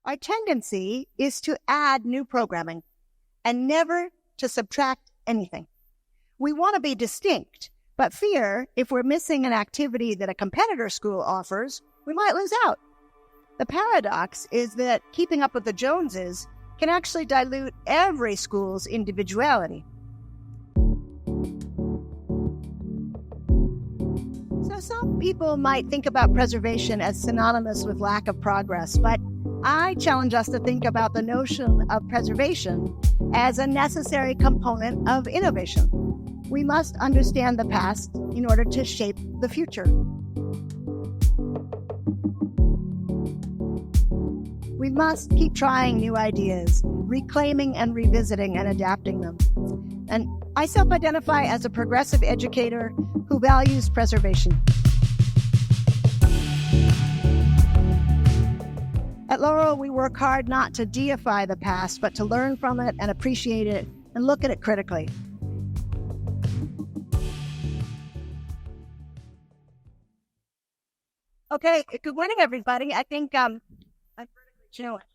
Our tendency is to add new programming and never to subtract anything. We want to be distinct, but fear if we're missing an activity that a competitor school offers, we might lose out. The paradox is that keeping up with the Joneses can actually dilute every school's individuality. So some people might think about preservation as synonymous with lack of progress, but I challenge us to think about the notion of preservation as a necessary component of innovation. We must understand the past in order to shape the future. We must keep trying new ideas, reclaiming and revisiting and adapting them. And I self-identify as a progressive educator who values preservation. At Laurel, we work hard not to deify the past, but to learn from it and appreciate it and look at it critically. Okay, good morning, everybody. I think I'm vertically challenged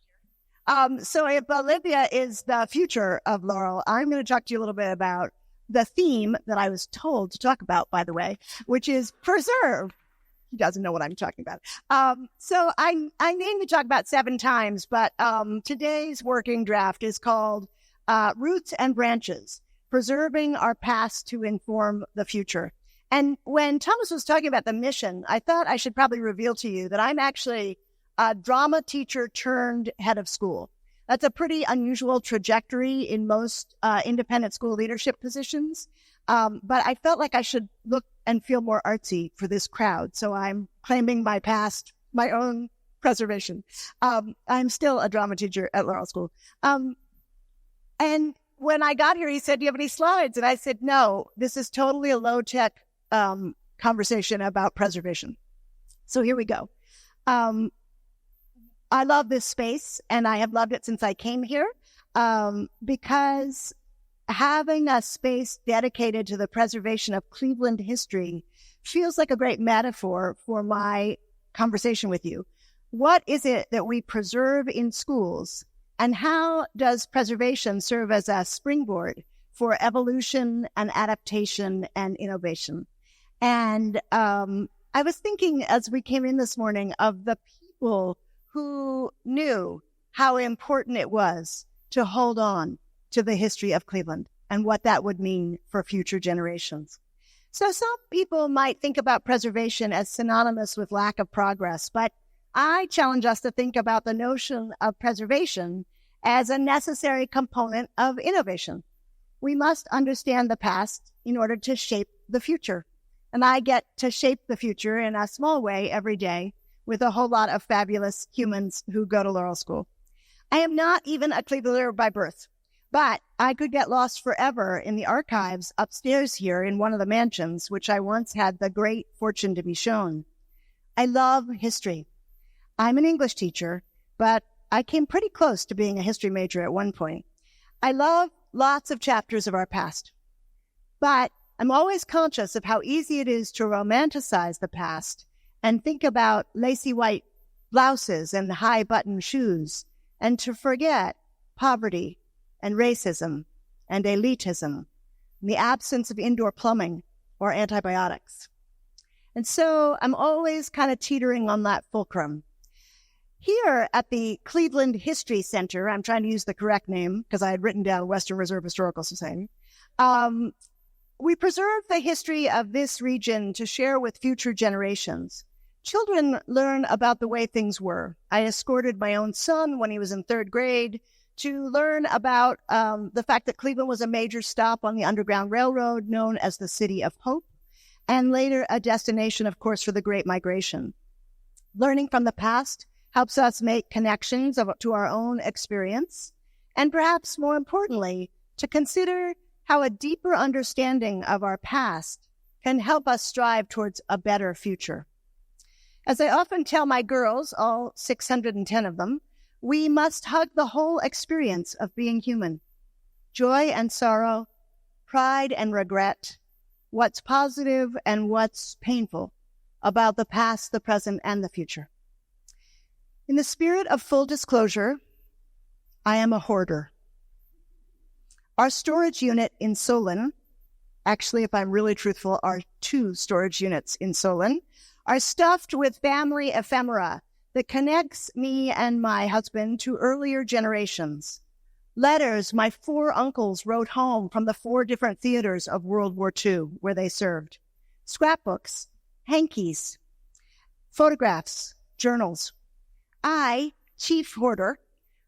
here. So if Olivia is the future of Laurel, I'm going to talk to you a little bit about the theme that I was told to talk about, by the way, which is preserve. He doesn't know what I'm talking about. So I named the talk about 7 times, but today's working draft is called Roots and Branches, Preserving Our Past to Inform the Future. And when Thomas was talking about the mission, I thought I should probably reveal to you that I'm actually a drama teacher turned head of school. That's a pretty unusual trajectory in most independent school leadership positions. But I felt like I should look and feel more artsy for this crowd. So I'm claiming my past, my own preservation. I'm still a drama teacher at Laurel School. And when I got here, he said, "Do you have any slides?" And I said, "No, this is totally a low-tech conversation about preservation." So here we go. I love this space, and I have loved it since I came here, because having a space dedicated to the preservation of Cleveland history feels like a great metaphor for my conversation with you. What is it that we preserve in schools, and how does preservation serve as a springboard for evolution and adaptation and innovation? And I was thinking as we came in this morning of the people who knew how important it was to hold on to the history of Cleveland and what that would mean for future generations. So some people might think about preservation as synonymous with lack of progress, but I challenge us to think about the notion of preservation as a necessary component of innovation. We must understand the past in order to shape the future. And I get to shape the future in a small way every day with a whole lot of fabulous humans who go to Laurel School. I am not even a Clevelander by birth, but I could get lost forever in the archives upstairs here in one of the mansions, which I once had the great fortune to be shown. I love history. I'm an English teacher, but I came pretty close to being a history major at one point. I love lots of chapters of our past, but I'm always conscious of how easy it is to romanticize the past and think about lacy white blouses and high button shoes, and to forget poverty and racism and elitism, and the absence of indoor plumbing or antibiotics. And so I'm always kind of teetering on that fulcrum. Here at the Cleveland History Center, I'm trying to use the correct name because I had written down Western Reserve Historical Society, we preserve the history of this region to share with future generations. Children learn about the way things were. I escorted my own son when he was in 3rd grade to learn about the fact that Cleveland was a major stop on the Underground Railroad known as the City of Hope, and later a destination, of course, for the Great Migration. Learning from the past helps us make connections to our own experience, and perhaps more importantly, to consider how a deeper understanding of our past can help us strive towards a better future. As I often tell my girls, all 610 of them, we must hug the whole experience of being human. Joy and sorrow, pride and regret, what's positive and what's painful about the past, the present, and the future. In the spirit of full disclosure, I am a hoarder. Our storage unit in Solon, actually, if I'm really truthful, our 2 storage units in Solon, are stuffed with family ephemera that connects me and my husband to earlier generations. Letters my 4 uncles wrote home from the 4 different theaters of World War II where they served. Scrapbooks, hankies, photographs, journals. I, chief hoarder,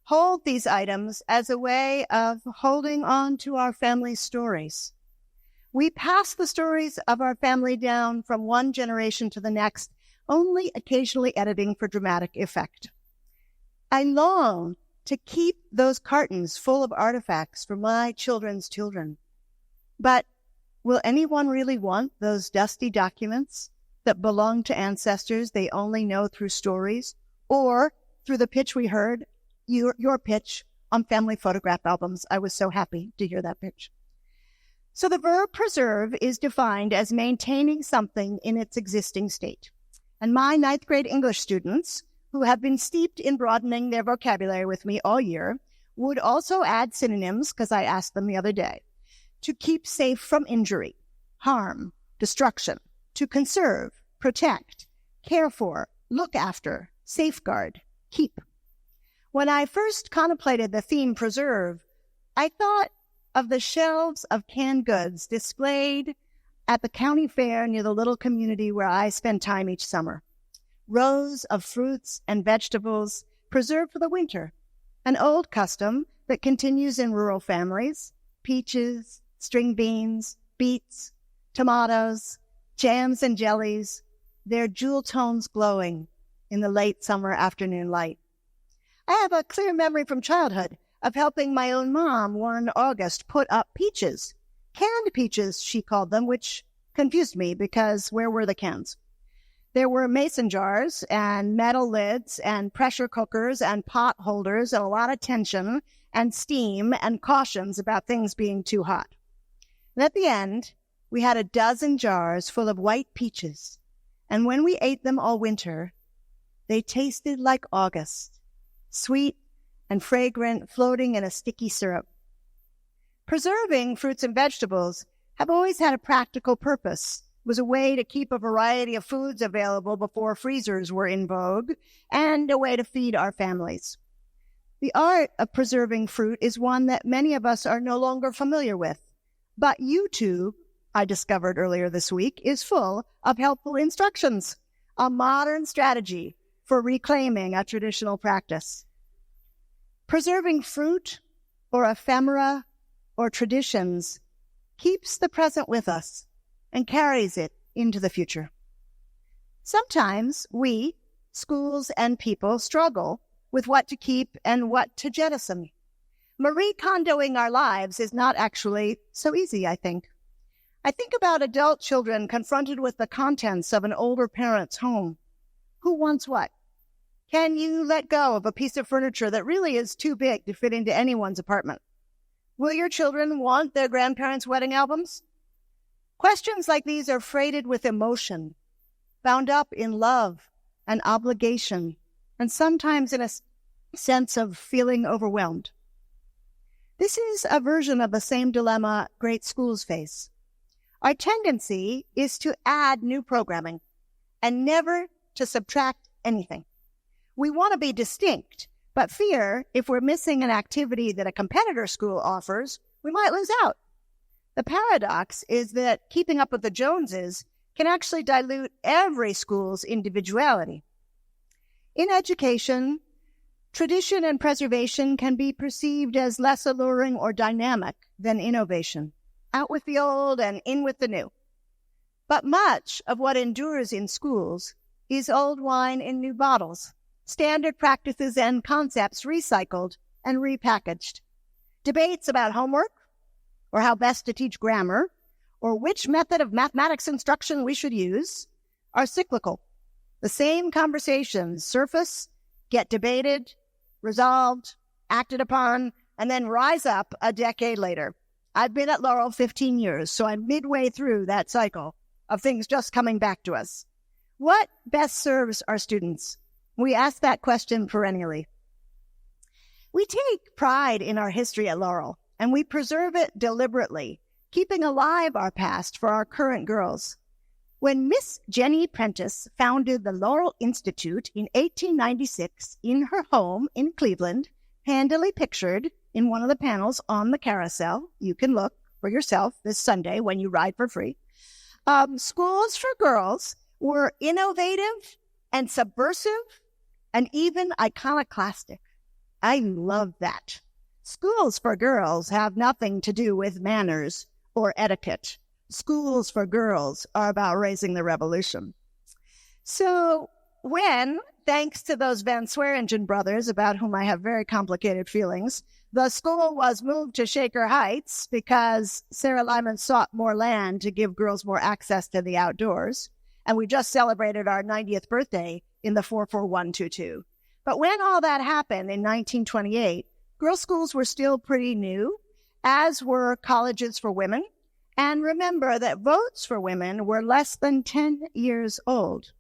hold these items as a way of holding on to our family stories. We pass the stories of our family down from one generation to the next, only occasionally editing for dramatic effect. I long to keep those cartons full of artifacts for my children's children. But will anyone really want those dusty documents that belong to ancestors they only know through stories or through the pitch we heard, your pitch on family photograph albums? I was so happy to hear that pitch. So the verb preserve is defined as maintaining something in its existing state. And my 9th grade English students, who have been steeped in broadening their vocabulary with me all year, would also add synonyms, because I asked them the other day, to keep safe from injury, harm, destruction, to conserve, protect, care for, look after, safeguard, keep. When I first contemplated the theme preserve, I thought of the shelves of canned goods displayed at the county fair near the little community where I spend time each summer. Rows of fruits and vegetables preserved for the winter, an old custom that continues in rural families: peaches, string beans, beets, tomatoes, jams and jellies, their jewel tones glowing in the late summer afternoon light. I have a clear memory from childhood of helping my own mom one August put up peaches. Canned peaches, she called them, which confused me because where were the cans? There were mason jars and metal lids and pressure cookers and pot holders and a lot of tension and steam and cautions about things being too hot. And at the end, we had a dozen jars full of white peaches. And when we ate them all winter, they tasted like August, sweet and fragrant, floating in a sticky syrup. Preserving fruits and vegetables have always had a practical purpose. It was a way to keep a variety of foods available before freezers were in vogue, and a way to feed our families. The art of preserving fruit is one that many of us are no longer familiar with. But YouTube, I discovered earlier this week, is full of helpful instructions, a modern strategy for reclaiming a traditional practice. Preserving fruit or ephemera or traditions keeps the present with us and carries it into the future. Sometimes we, schools and people, struggle with what to keep and what to jettison. Marie Kondoing our lives is not actually so easy, I think. I think about adult children confronted with the contents of an older parent's home. Who wants what? Can you let go of a piece of furniture that really is too big to fit into anyone's apartment? Will your children want their grandparents' wedding albums? Questions like these are freighted with emotion, bound up in love and obligation, and sometimes in a sense of feeling overwhelmed. This is a version of the same dilemma great schools face. Our tendency is to add new programming and never to subtract anything. We want to be distinct, but fear if we're missing an activity that a competitor school offers, we might lose out. The paradox is that keeping up with the Joneses can actually dilute every school's individuality. In education, tradition and preservation can be perceived as less alluring or dynamic than innovation. Out with the old and in with the new. But much of what endures in schools is old wine in new bottles, standard practices and concepts recycled and repackaged. Debates about homework, or how best to teach grammar, or which method of mathematics instruction we should use, are cyclical. The same conversations surface, get debated, resolved, acted upon, and then rise up a decade later. I've been at Laurel 15 years, so I'm midway through that cycle of things just coming back to us. What best serves our students? We ask that question perennially. We take pride in our history at Laurel, and we preserve it deliberately, keeping alive our past for our current girls. When Miss Jenny Prentice founded the Laurel Institute in 1896 in her home in Cleveland, handily pictured in one of the panels on the carousel, you can look for yourself this Sunday when you ride for free, schools for girls were innovative and subversive and even iconoclastic. I love that. Schools for girls have nothing to do with manners or etiquette. Schools for girls are about raising the revolution. So when, thanks to those Van Swearingen brothers, about whom I have very complicated feelings, the school was moved to Shaker Heights because Sarah Lyman sought more land to give girls more access to the outdoors, and we just celebrated our 90th birthday in the 44122. But when all that happened in 1928, girls' schools were still pretty new, as were colleges for women. And remember that votes for women were less than 10 years old.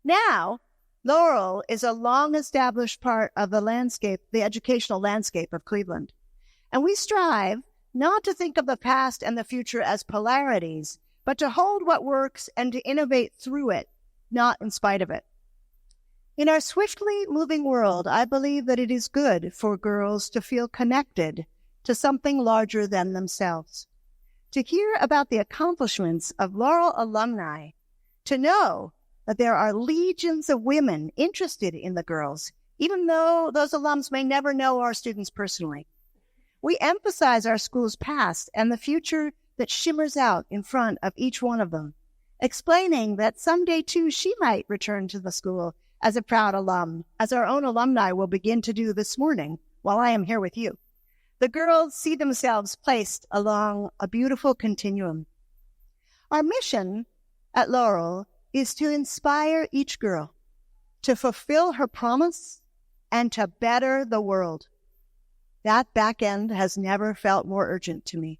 Now, Laurel is a long-established part of the landscape, the educational landscape of Cleveland. And we strive not to think of the past and the future as polarities, but to hold what works and to innovate through it, not in spite of it. In our swiftly moving world, I believe that it is good for girls to feel connected to something larger than themselves, to hear about the accomplishments of Laurel alumni, to know that there are legions of women interested in the girls, even though those alums may never know our students personally. We emphasize our school's past and the future that shimmers out in front of each one of them, explaining that someday, too, she might return to the school as a proud alum, as our own alumni will begin to do this morning while I am here with you. The girls see themselves placed along a beautiful continuum. Our mission at Laurel is to inspire each girl to fulfill her promise and to better the world. That back end has never felt more urgent to me.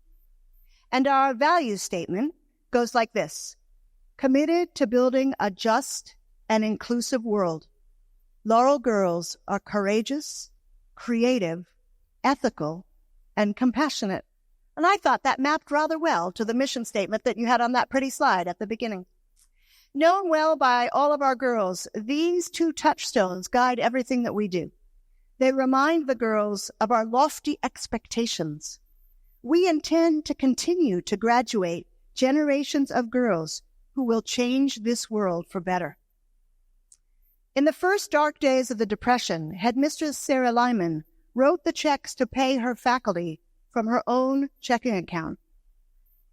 And our value statement goes like this: committed to building a just and inclusive world. Laurel girls are courageous, creative, ethical, and compassionate. And I thought that mapped rather well to the mission statement that you had on that pretty slide at the beginning. Known well by all of our girls, these two touchstones guide everything that we do. They remind the girls of our lofty expectations. We intend to continue to graduate generations of girls who will change this world for better. In the first dark days of the Depression, Headmistress Sarah Lyman wrote the checks to pay her faculty from her own checking account.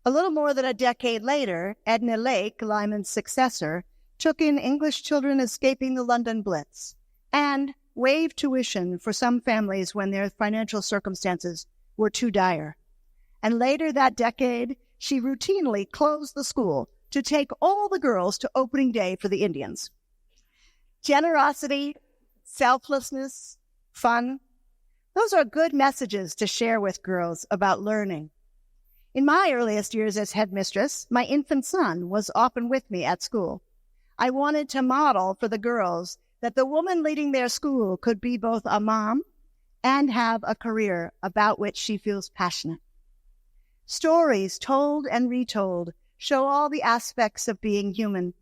A little more than a decade later, Edna Lake, Lyman's successor, took in English children escaping the London Blitz and waived tuition for some families when their financial circumstances were too dire. And later that decade, she routinely closed the school to take all the girls to opening day for the Indians. Generosity, selflessness, fun, those are good messages to share with girls about learning. In my earliest years as headmistress, my infant son was often with me at school. I wanted to model for the girls that the woman leading their school could be both a mom and have a career about which she feels passionate. Stories told and retold show all the aspects of being human.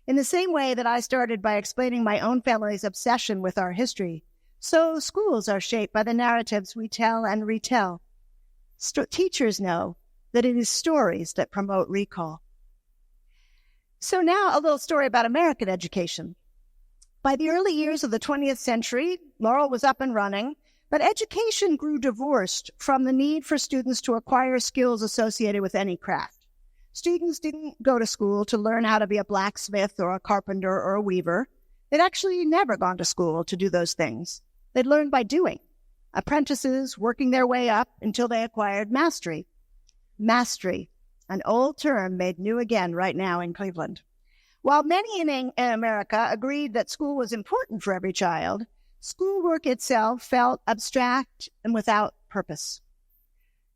In the same way that I started by explaining my own family's obsession with our history, so schools are shaped by the narratives we tell and retell. Teachers know that it is stories that promote recall. So now a little story about American education. By the early years of the 20th century, Laurel was up and running, but education grew divorced from the need for students to acquire skills associated with any craft. Students didn't go to school to learn how to be a blacksmith or a carpenter or a weaver. They'd actually never gone to school to do those things. They'd learned by doing. Apprentices working their way up until they acquired mastery. Mastery, an old term made new again right now in Cleveland. While many in America agreed that school was important for every child, schoolwork itself felt abstract and without purpose.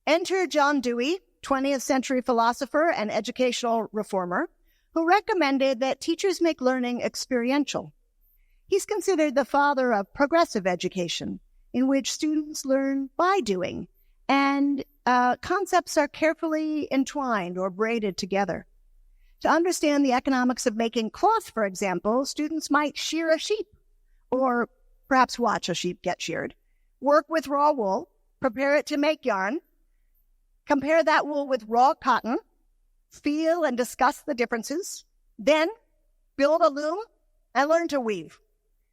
Enter John Dewey, 20th century philosopher and educational reformer, who recommended that teachers make learning experiential. He's considered the father of progressive education, in which students learn by doing, and concepts are carefully entwined or braided together. To understand the economics of making cloth, for example, students might shear a sheep, or perhaps watch a sheep get sheared, work with raw wool, prepare it to make yarn, compare that wool with raw cotton, feel and discuss the differences, then build a loom and learn to weave.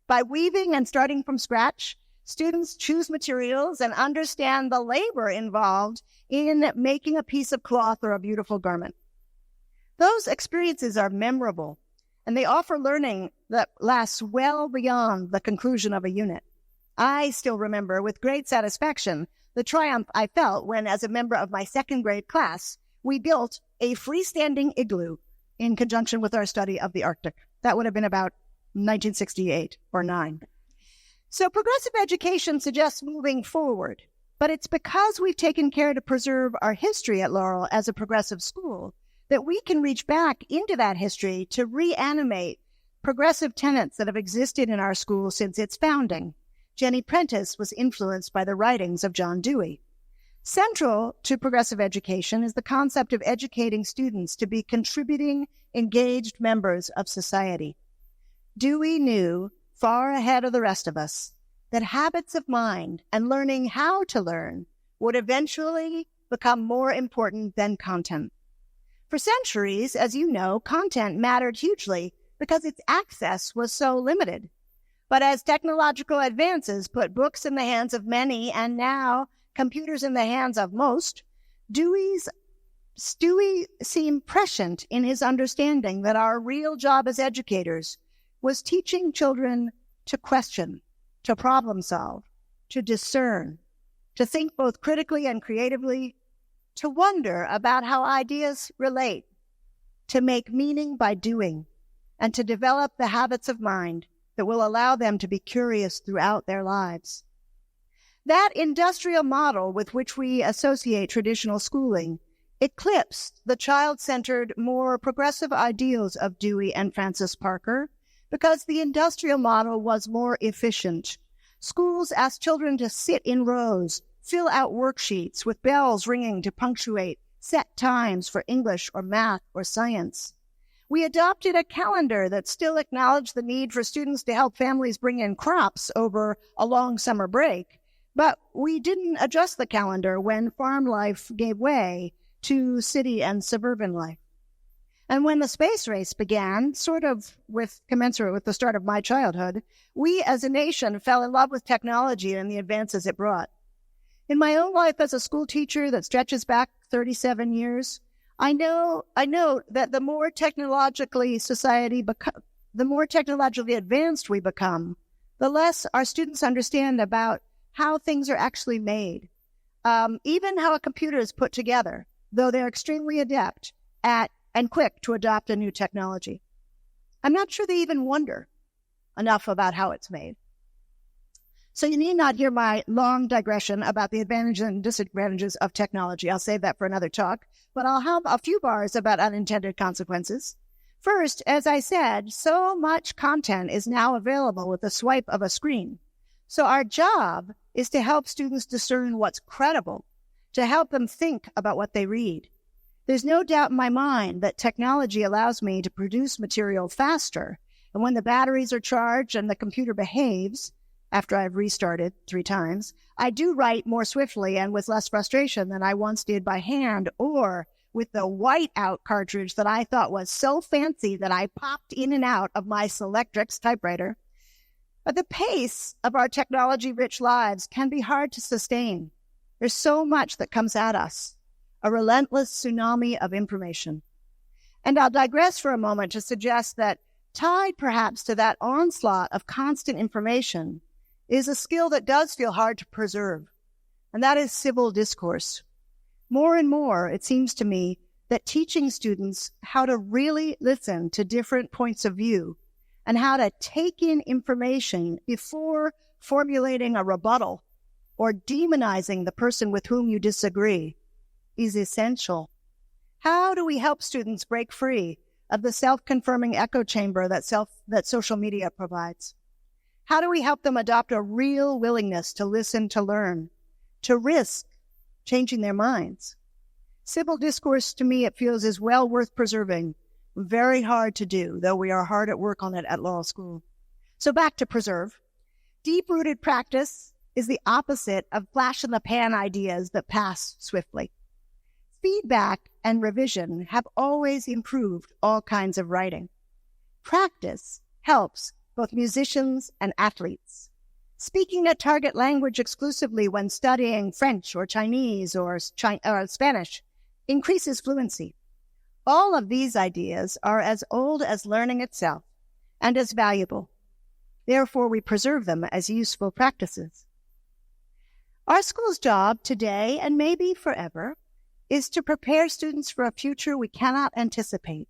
By weaving and starting from scratch, students choose materials and understand the labor involved in making a piece of cloth or a beautiful garment. Those experiences are memorable, and they offer learning that lasts well beyond the conclusion of a unit. I still remember with great satisfaction the triumph I felt when, as a member of my second grade class, we built a freestanding igloo in conjunction with our study of the Arctic. That would have been about 1968 or 9. So progressive education suggests moving forward, but it's because we've taken care to preserve our history at Laurel as a progressive school that we can reach back into that history to reanimate progressive tenets that have existed in our school since its founding. Jenny Prentice was influenced by the writings of John Dewey. Central to progressive education is the concept of educating students to be contributing, engaged members of society. Dewey knew, far ahead of the rest of us, that habits of mind and learning how to learn would eventually become more important than content. For centuries, as you know, content mattered hugely because its access was so limited. But as technological advances put books in the hands of many and now computers in the hands of most, Dewey seemed prescient in his understanding that our real job as educators was teaching children to question, to problem solve, to discern, to think both critically and creatively, to wonder about how ideas relate, to make meaning by doing, and to develop the habits of mind that will allow them to be curious throughout their lives. That industrial model with which we associate traditional schooling eclipsed the child-centered, more progressive ideals of Dewey and Francis Parker because the industrial model was more efficient. Schools asked children to sit in rows, fill out worksheets with bells ringing to punctuate set times for English or math or science. We adopted a calendar that still acknowledged the need for students to help families bring in crops over a long summer break, but we didn't adjust the calendar when farm life gave way to city and suburban life. And when the space race began, sort of commensurate with the start of my childhood, we as a nation fell in love with technology and the advances it brought. In my own life as a school teacher that stretches back 37 years, I know that the more technologically advanced we become, the less our students understand about how things are actually made, even how a computer is put together, though they're extremely adept at and quick to adopt a new technology. I'm not sure they even wonder enough about how it's made. So you need not hear my long digression about the advantages and disadvantages of technology. I'll save that for another talk, but I'll have a few bars about unintended consequences. First, as I said, so much content is now available with the swipe of a screen. So our job is to help students discern what's credible, to help them think about what they read. There's no doubt in my mind that technology allows me to produce material faster, and when the batteries are charged and the computer behaves, after I've restarted 3 times, I do write more swiftly and with less frustration than I once did by hand or with the whiteout cartridge that I thought was so fancy that I popped in and out of my Selectrix typewriter. But the pace of our technology-rich lives can be hard to sustain. There's so much that comes at us, a relentless tsunami of information. And I'll digress for a moment to suggest that tied perhaps to that onslaught of constant information is a skill that does feel hard to preserve, and that is civil discourse. More and more, it seems to me that teaching students how to really listen to different points of view and how to take in information before formulating a rebuttal or demonizing the person with whom you disagree is essential. How do we help students break free of the self-confirming echo chamber that social media provides? How do we help them adopt a real willingness to listen, to learn, to risk changing their minds? Civil discourse, to me, it feels is well worth preserving. Very hard to do, though we are hard at work on it at Laurel School. So back to preserve. Deep-rooted practice is the opposite of flash-in-the-pan ideas that pass swiftly. Feedback and revision have always improved all kinds of writing. Practice helps both musicians and athletes. Speaking a target language exclusively when studying French or Chinese or Spanish increases fluency. All of these ideas are as old as learning itself and as valuable. Therefore, we preserve them as useful practices. Our school's job today, and maybe forever, is to prepare students for a future we cannot anticipate.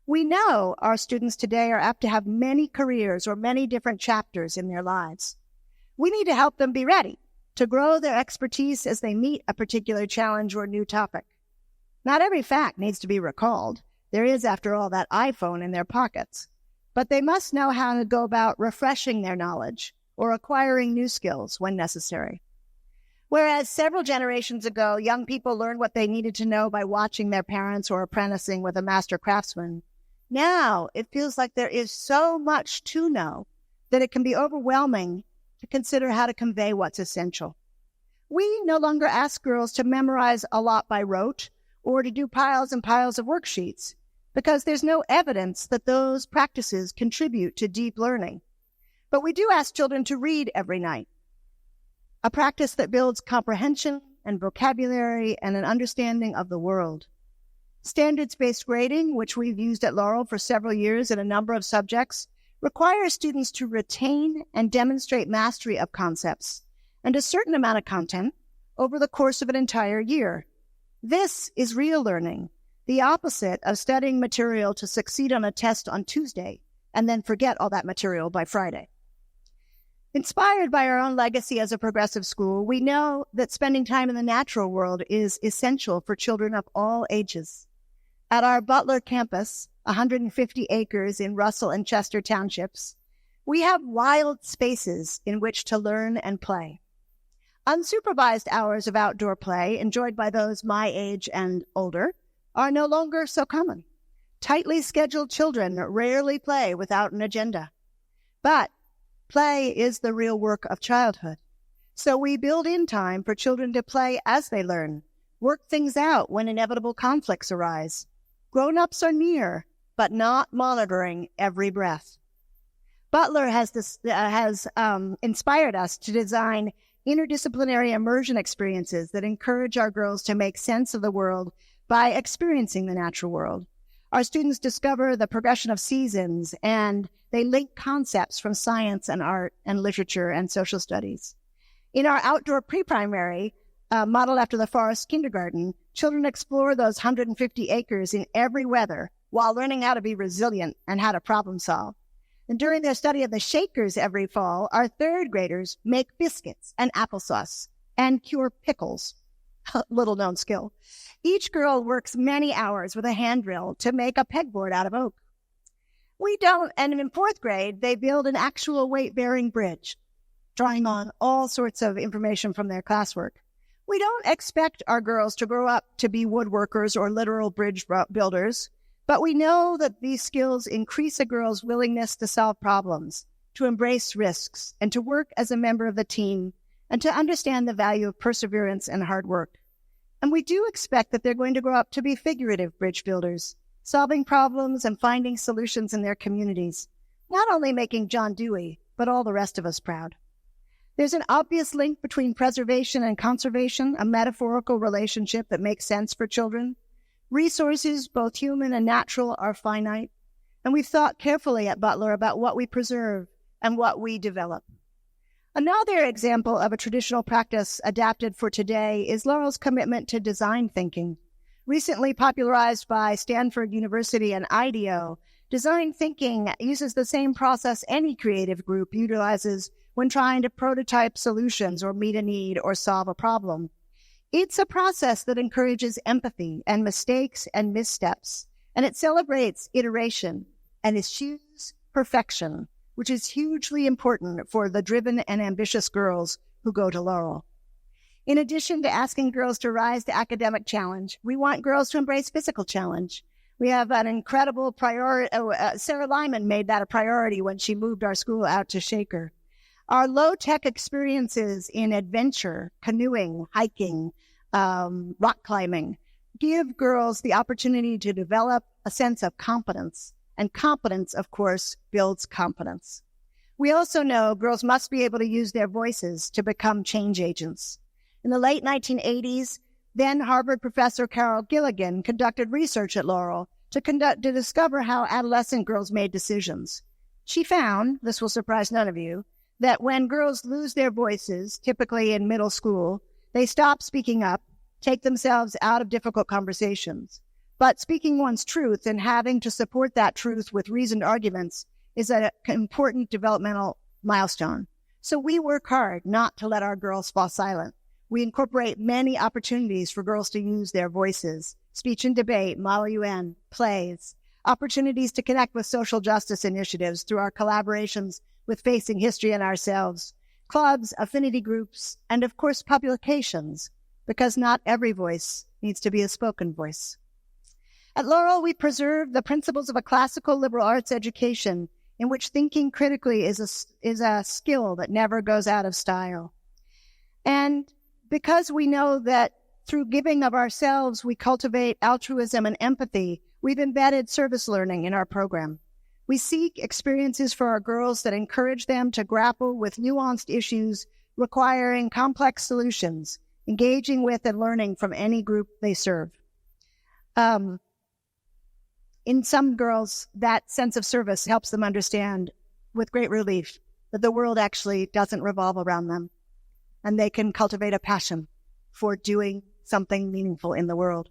We know our students today are apt to have many careers or many different chapters in their lives. We need to help them be ready to grow their expertise as they meet a particular challenge or new topic. Not every fact needs to be recalled. There is, after all, that iPhone in their pockets. But they must know how to go about refreshing their knowledge or acquiring new skills when necessary. Whereas several generations ago, young people learned what they needed to know by watching their parents or apprenticing with a master craftsman, now it feels like there is so much to know that it can be overwhelming to consider how to convey what's essential. We no longer ask girls to memorize a lot by rote or to do piles and piles of worksheets because there's no evidence that those practices contribute to deep learning. But we do ask children to read every night, a practice that builds comprehension and vocabulary and an understanding of the world. Standards-based grading, which we've used at Laurel for several years in a number of subjects, requires students to retain and demonstrate mastery of concepts and a certain amount of content over the course of an entire year. This is real learning, the opposite of studying material to succeed on a test on Tuesday and then forget all that material by Friday. Inspired by our own legacy as a progressive school, we know that spending time in the natural world is essential for children of all ages. At our Butler campus, 150 acres in Russell and Chester townships, we have wild spaces in which to learn and play. Unsupervised hours of outdoor play, enjoyed by those my age and older, are no longer so common. Tightly scheduled children rarely play without an agenda. But play is the real work of childhood. So we build in time for children to play as they learn, work things out when inevitable conflicts arise. Grown-ups are near, but not monitoring every breath. Butler has inspired us to design interdisciplinary immersion experiences that encourage our girls to make sense of the world by experiencing the natural world. Our students discover the progression of seasons, and they link concepts from science and art and literature and social studies. In our outdoor pre-primary, modeled after the forest kindergarten, children explore those 150 acres in every weather while learning how to be resilient and how to problem solve. And during their study of the Shakers every fall, our third graders make biscuits and applesauce and cure pickles. Little known skill. Each girl works many hours with a hand drill to make a pegboard out of oak. And in fourth grade, they build an actual weight-bearing bridge, drawing on all sorts of information from their classwork. We don't expect our girls to grow up to be woodworkers or literal bridge builders, but we know that these skills increase a girl's willingness to solve problems, to embrace risks, and to work as a member of the team, and to understand the value of perseverance and hard work. And we do expect that they're going to grow up to be figurative bridge builders, solving problems and finding solutions in their communities, not only making John Dewey, but all the rest of us proud. There's an obvious link between preservation and conservation, a metaphorical relationship that makes sense for children. Resources, both human and natural, are finite, and we've thought carefully at Butler about what we preserve and what we develop. Another example of a traditional practice adapted for today is Laurel's commitment to design thinking. Recently popularized by Stanford University and IDEO, design thinking uses the same process any creative group utilizes when trying to prototype solutions or meet a need or solve a problem. It's a process that encourages empathy and mistakes and missteps, and it celebrates iteration and eschews perfection, which is hugely important for the driven and ambitious girls who go to Laurel. In addition to asking girls to rise to academic challenge, we want girls to embrace physical challenge. We have an incredible priority. Sarah Lyman made that a priority when she moved our school out to Shaker. Our low-tech experiences in adventure, canoeing, hiking, rock climbing, give girls the opportunity to develop a sense of competence. And competence, of course, builds confidence. We also know girls must be able to use their voices to become change agents. In the late 1980s, then Harvard professor Carol Gilligan conducted research at Laurel to discover how adolescent girls made decisions. She found, this will surprise none of you, that when girls lose their voices, typically in middle school, they stop speaking up, take themselves out of difficult conversations. But speaking one's truth and having to support that truth with reasoned arguments is an important developmental milestone. So we work hard not to let our girls fall silent. We incorporate many opportunities for girls to use their voices, speech and debate, Model UN, plays, opportunities to connect with social justice initiatives through our collaborations with Facing History and Ourselves, clubs, affinity groups, and of course publications, because not every voice needs to be a spoken voice. At Laurel, we preserve the principles of a classical liberal arts education in which thinking critically is a skill that never goes out of style. And because we know that through giving of ourselves, we cultivate altruism and empathy, we've embedded service learning in our program. We seek experiences for our girls that encourage them to grapple with nuanced issues requiring complex solutions, engaging with and learning from any group they serve. In some girls, that sense of service helps them understand with great relief that the world actually doesn't revolve around them, and they can cultivate a passion for doing something meaningful in the world.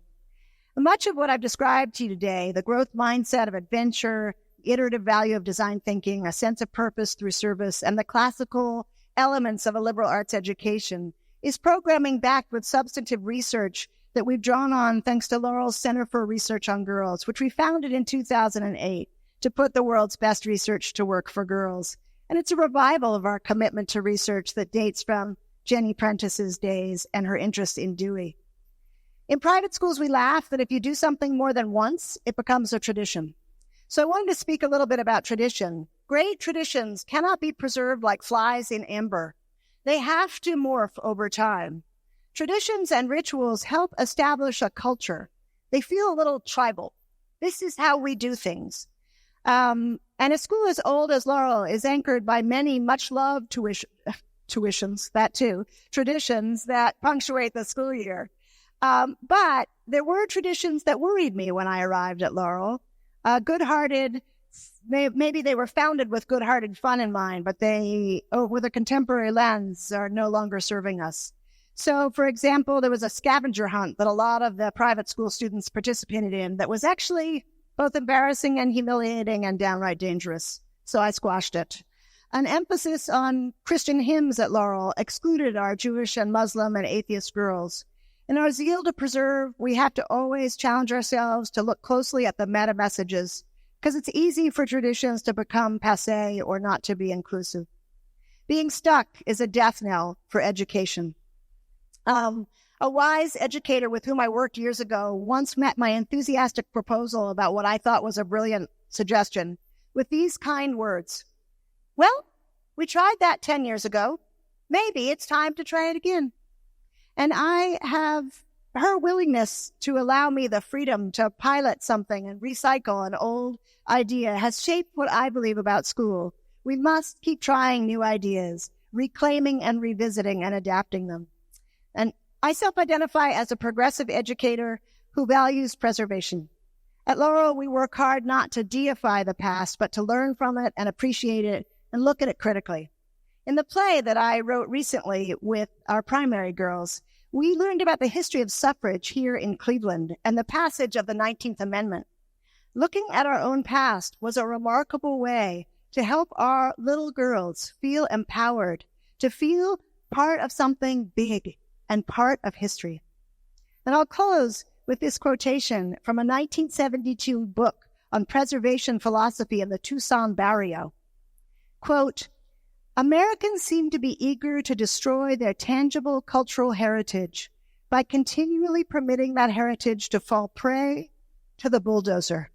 Much of what I've described to you today, the growth mindset of adventure, iterative value of design thinking, a sense of purpose through service, and the classical elements of a liberal arts education, is programming backed with substantive research that we've drawn on thanks to Laurel's Center for Research on Girls, which we founded in 2008 to put the world's best research to work for girls. And it's a revival of our commitment to research that dates from Jenny Prentice's days and her interest in Dewey. In private schools, we laugh that if you do something more than once, it becomes a tradition. So I wanted to speak a little bit about tradition. Great traditions cannot be preserved like flies in amber. They have to morph over time. Traditions and rituals help establish a culture. They feel a little tribal. This is how we do things. And a school as old as Laurel is anchored by many much-loved traditions that punctuate the school year. But there were traditions that worried me when I arrived at Laurel. Maybe they were founded with good-hearted fun in mind, but they, with a contemporary lens, are no longer serving us. So, for example, there was a scavenger hunt that a lot of the private school students participated in that was actually both embarrassing and humiliating and downright dangerous. So I squashed it. An emphasis on Christian hymns at Laurel excluded our Jewish and Muslim and atheist girls. In our zeal to preserve, we have to always challenge ourselves to look closely at the meta messages, because it's easy for traditions to become passé or not to be inclusive. Being stuck is a death knell for education. A wise educator with whom I worked years ago once met my enthusiastic proposal about what I thought was a brilliant suggestion with these kind words. Well, we tried that 10 years ago. Maybe it's time to try it again. And I have her willingness to allow me the freedom to pilot something and recycle an old idea has shaped what I believe about school. We must keep trying new ideas, reclaiming and revisiting and adapting them. And I self-identify as a progressive educator who values preservation. At Laurel, we work hard not to deify the past, but to learn from it and appreciate it and look at it critically. In the play that I wrote recently with our primary girls, we learned about the history of suffrage here in Cleveland and the passage of the 19th Amendment. Looking at our own past was a remarkable way to help our little girls feel empowered, to feel part of something big and part of history. And I'll close with this quotation from a 1972 book on preservation philosophy in the Tucson barrio. Quote, Americans seem to be eager to destroy their tangible cultural heritage by continually permitting that heritage to fall prey to the bulldozer.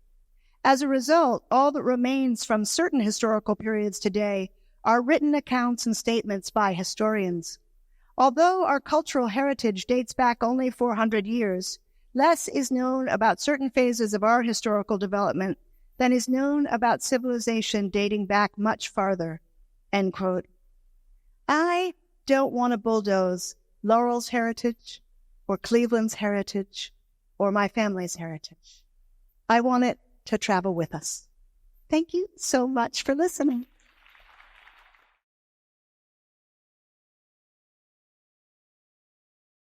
As a result, all that remains from certain historical periods today are written accounts and statements by historians. Although our cultural heritage dates back only 400 years, less is known about certain phases of our historical development than is known about civilization dating back much farther. End quote. I don't want to bulldoze Laurel's heritage or Cleveland's heritage or my family's heritage. I want it to travel with us. Thank you so much for listening.